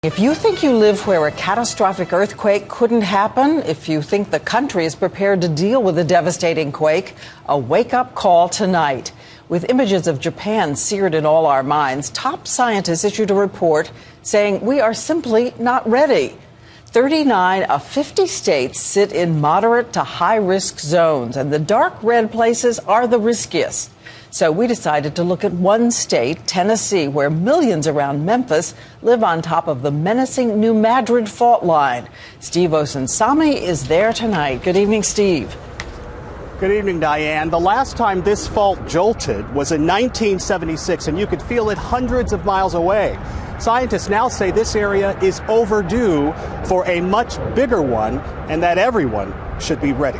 If you think you live where a catastrophic earthquake couldn't happen, if you think the country is prepared to deal with a devastating quake, a wake-up call tonight. With images of Japan seared in all our minds, top scientists issued a report saying we are simply not ready. 39 of 50 states sit in moderate to high-risk zones, and the dark red places are the riskiest. So we decided to look at one state, Tennessee, where millions around Memphis live on top of the menacing New Madrid fault line. Steve Osunsami is there tonight. Good evening, Steve. Good evening, Diane. The last time this fault jolted was in 1976, and you could feel it hundreds of miles away. Scientists now say this area is overdue for a much bigger one and that everyone should be ready.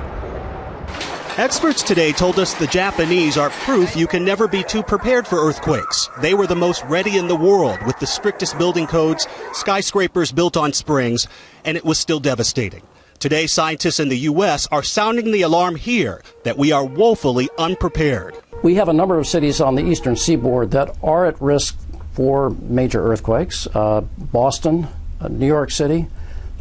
Experts today told us the Japanese are proof you can never be too prepared for earthquakes. They were the most ready in the world with the strictest building codes, skyscrapers built on springs, and it was still devastating. Today, scientists in the U.S. are sounding the alarm here that we are woefully unprepared. We have a number of cities on the eastern seaboard that are at risk for major earthquakes. Boston, New York City,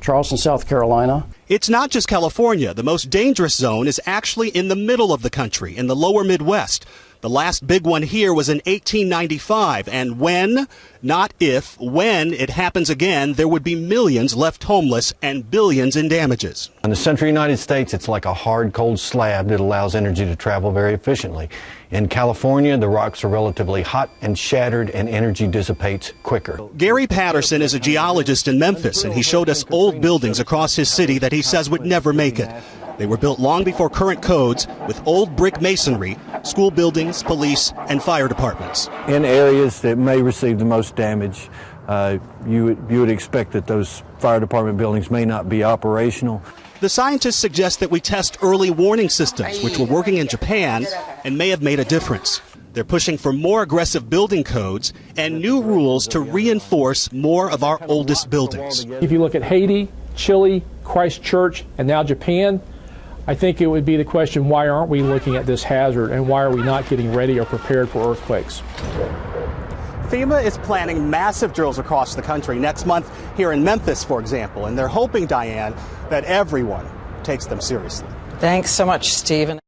Charleston, South Carolina. It's not just California. The most dangerous zone is actually in the middle of the country, in the lower Midwest. The last big one here was in 1895, and when, not if, when it happens again, there would be millions left homeless and billions in damages. In the central United States, it's like a hard, cold slab that allows energy to travel very efficiently. In California, the rocks are relatively hot and shattered, and energy dissipates quicker. Gary Patterson is a geologist in Memphis, and he showed us old buildings across his city that he says would never make it. They were built long before current codes with old brick masonry, school buildings, police, and fire departments. In areas that may receive the most damage, you would expect that those fire department buildings may not be operational. The scientists suggest that we test early warning systems, which were working in Japan and may have made a difference. They're pushing for more aggressive building codes and new rules to reinforce more of our oldest buildings. If you look at Haiti, Chile, Christchurch, and now Japan, I think it would be the question, why aren't we looking at this hazard and why are we not getting ready or prepared for earthquakes? FEMA is planning massive drills across the country next month here in Memphis, for example, and they're hoping, Diane, that everyone takes them seriously. Thanks so much, Stephen.